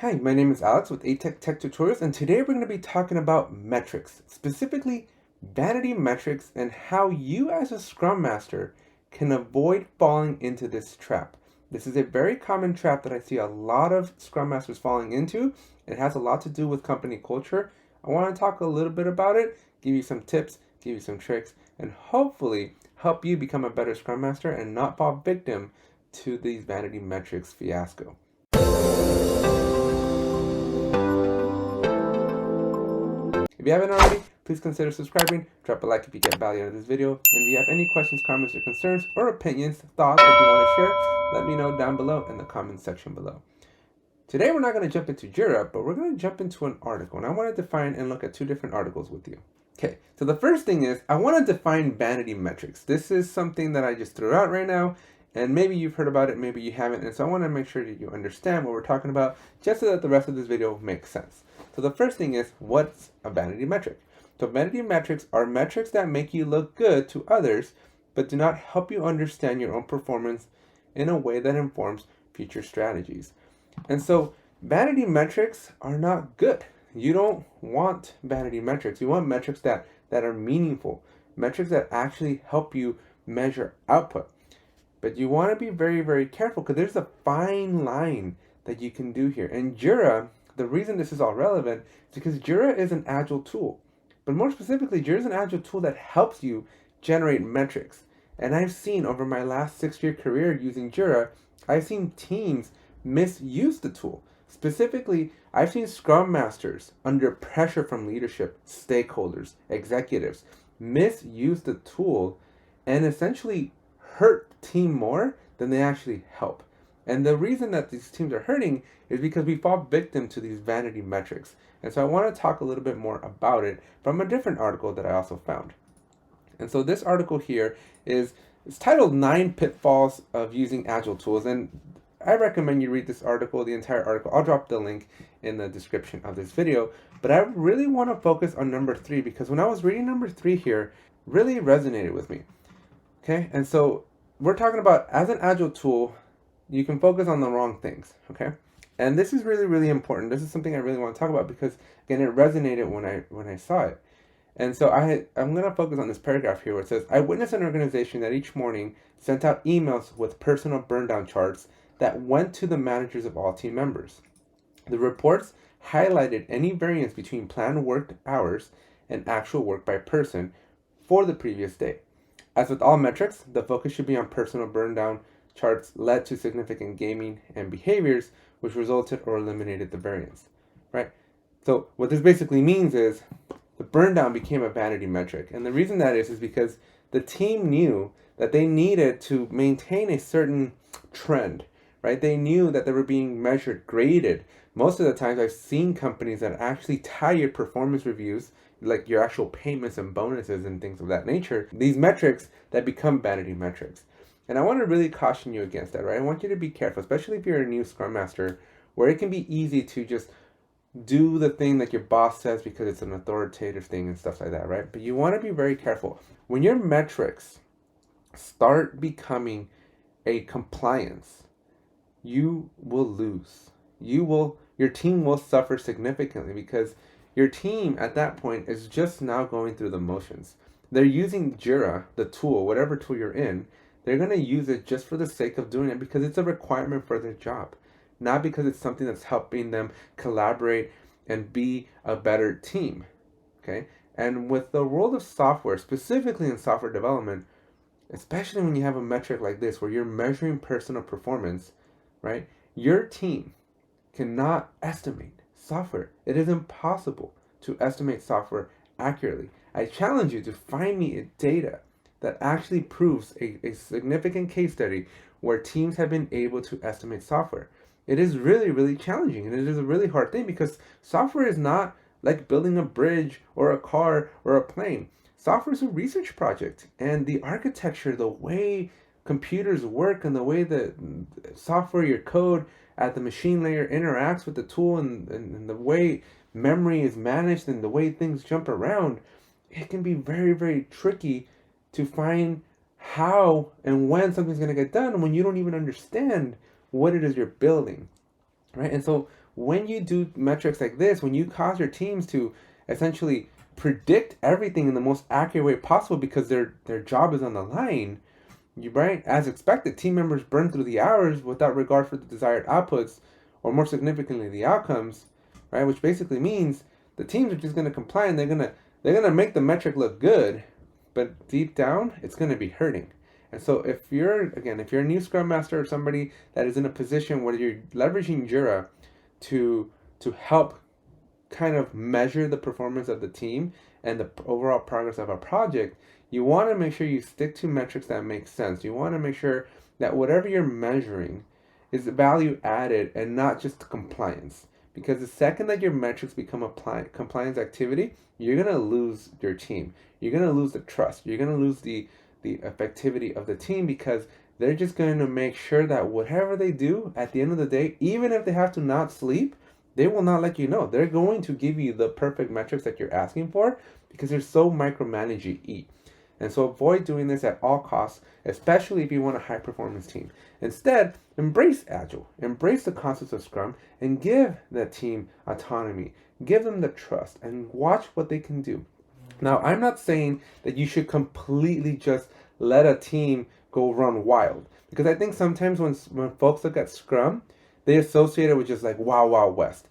Hi, my name is Alex with ATech Tech Tutorials, and today we're going to be talking about metrics, specifically vanity metrics, and how you as a Scrum Master can avoid falling into this trap. This is a very common trap that I see a lot of Scrum Masters falling into. It has a lot to do with company culture. I want to talk a little bit about it, give you some tips, give you some tricks, and hopefully help you become a better Scrum Master and not fall victim to these vanity metrics fiasco. If you haven't already, please consider subscribing, drop a like if you get value out of this video, and if you have any questions, comments, or concerns, or opinions, thoughts that you want to share, let me know down below in the comments section below. Today we're not going to jump into Jira, but we're going to jump into an article, and I want to define and look at two different articles with you. Okay, so the first thing is I want to define vanity metrics. This is something that I just threw out right now, and maybe you've heard about it, maybe you haven't, and so I want to make sure that you understand what we're talking about, just so that the rest of this video makes sense. So the first thing is, what's a vanity metric? So vanity metrics are metrics that make you look good to others, but do not help you understand your own performance in a way that informs future strategies. And so vanity metrics are not good. You don't want vanity metrics. You want metrics that are meaningful, metrics that actually help you measure output. But you want to be very, very careful because there's a fine line that you can do here. And Jira, the reason this is all relevant is because Jira is an agile tool. But more specifically, Jira is an agile tool that helps you generate metrics. And I've seen over my last 6-year career using Jira, I've seen teams misuse the tool. Specifically, I've seen Scrum Masters under pressure from leadership, stakeholders, executives, misuse the tool and essentially hurt the team more than they actually help. And the reason that these teams are hurting is because we fall victim to these vanity metrics. And so I want to talk a little bit more about it from a different article that I also found. And so this article here it's titled 9 Pitfalls of Using Agile Tools. And I recommend you read this article, the entire article. I'll drop the link in the description of this video. But I really want to focus on number 3 because when I was reading number 3 here, really resonated with me. Okay, and so we're talking about as an agile tool, you can focus on the wrong things. Okay, and this is really, really important. This is something I really want to talk about because again, it resonated when I saw it. And so I'm going to focus on this paragraph here where it says, I witnessed an organization that each morning sent out emails with personal burn down charts that went to the managers of all team members. The reports highlighted any variance between planned worked hours and actual work by person for the previous day. As with all metrics, the focus should be on personal burn down charts led to significant gaming and behaviors which resulted or eliminated the variance, right? So what this basically means is the burn down became a vanity metric. And the reason that is because the team knew that they needed to maintain a certain trend, right? They knew that they were being measured, graded. Most of the times I've seen companies that actually tie your performance reviews, like your actual payments and bonuses and things of that nature, these metrics that become vanity metrics. And I want to really caution you against that, right? I want you to be careful, especially if you're a new Scrum Master, where it can be easy to just do the thing that your boss says because it's an authoritative thing and stuff like that, right? But you want to be very careful. When your metrics start becoming a compliance, you will lose. Your team will suffer significantly because your team at that point is just now going through the motions. They're using Jira, the tool, whatever tool you're in, they're going to use it just for the sake of doing it because it's a requirement for their job, not because it's something that's helping them collaborate and be a better team. Okay? And with the world of software, specifically in software development, especially when you have a metric like this where you're measuring personal performance, right? Your team cannot estimate software. It is impossible to estimate software accurately. I challenge you to find me a data that actually proves a significant case study where teams have been able to estimate software. It is really, really challenging, and it is a really hard thing because software is not like building a bridge or a car or a plane. Software is a research project, and the architecture, the way computers work and the way the software, your code at the machine layer interacts with the tool and the way memory is managed and the way things jump around, it can be very, very tricky to find how and when something's going to get done when you don't even understand what it is you're building, right? And so when you do metrics like this, when you cause your teams to essentially predict everything in the most accurate way possible because their job is on the line, right? As expected, team members burn through the hours without regard for the desired outputs, or more significantly, the outcomes, right? Which basically means the teams are just going to comply and they're gonna make the metric look good, but deep down, it's going to be hurting. And so if you're a new Scrum Master or somebody that is in a position where you're leveraging Jira to help kind of measure the performance of the team and the overall progress of a project, you want to make sure you stick to metrics that make sense. You want to make sure that whatever you're measuring is value added and not just compliance. Because the second that your metrics become a compliance activity, you're going to lose your team. You're going to lose the trust. You're going to lose the effectivity of the team, because they're just going to make sure that whatever they do at the end of the day, even if they have to not sleep, they will not let you know. They're going to give you the perfect metrics that you're asking for, because they're so micromanagey. And so avoid doing this at all costs, especially if you want a high performance team. Instead, embrace Agile, embrace the concepts of Scrum, and give that team autonomy. Give them the trust and watch what they can do. Now, I'm not saying that you should completely just let a team go run wild, because I think sometimes when folks look at Scrum, they associate it with just like Wild West.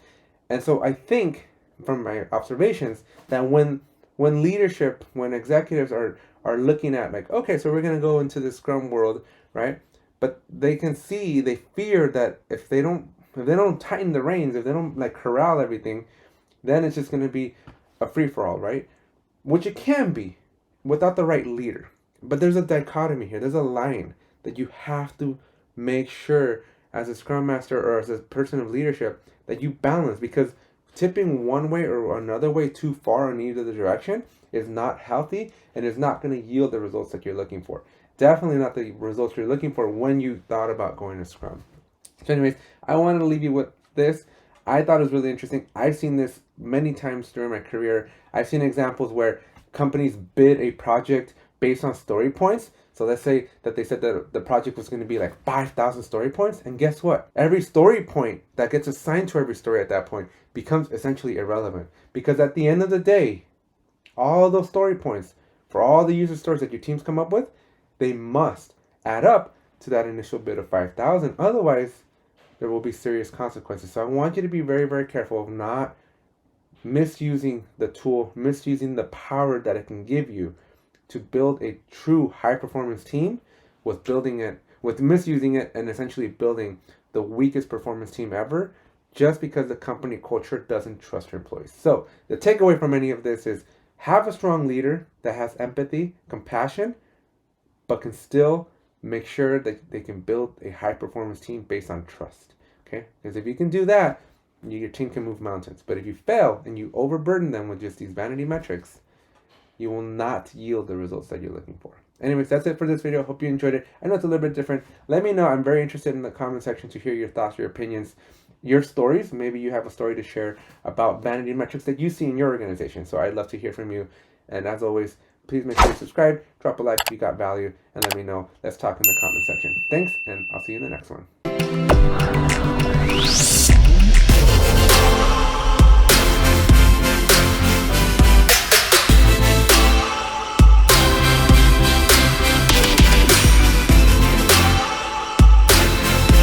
And so I think from my observations that when leadership, when executives are looking at like, okay, so we're going to go into the Scrum world, right? But they fear that if they don't tighten the reins, if they don't like corral everything, then it's just going to be a free-for-all, right? Which it can be without the right leader. But there's a dichotomy here. There's a line that you have to make sure as a Scrum Master or as a person of leadership that you balance, because tipping one way or another way too far in either direction is not healthy and is not going to yield the results that you're looking for. Definitely not the results you're looking for when you thought about going to Scrum. So anyways, I wanted to leave you with this. I thought it was really interesting. I've seen this many times during my career. I've seen examples where companies bid a project based on story points. So let's say that they said that the project was going to be like 5,000 story points. And guess what? Every story point that gets assigned to every story at that point becomes essentially irrelevant. Because at the end of the day, all those story points for all the user stories that your teams come up with, they must add up to that initial bid of 5,000. Otherwise, there will be serious consequences. So I want you to be very, very careful of not misusing the tool, misusing the power that it can give you to build a true high-performance team with misusing it and essentially building the weakest performance team ever, just because the company culture doesn't trust your employees. So the takeaway from any of this is have a strong leader that has empathy, compassion, but can still make sure that they can build a high-performance team based on trust. Okay? Because if you can do that, your team can move mountains. But if you fail and you overburden them with just these vanity metrics, you will not yield the results that you're looking for. Anyways, that's it for this video. Hope you enjoyed it. I know it's a little bit different. Let me know. I'm very interested in the comment section to hear your thoughts, your opinions, your stories. Maybe you have a story to share about vanity metrics that you see in your organization. So I'd love to hear from you. And as always, please make sure you subscribe, drop a like if you got value, and let me know. Let's talk in the comment section. Thanks, and I'll see you in the next one.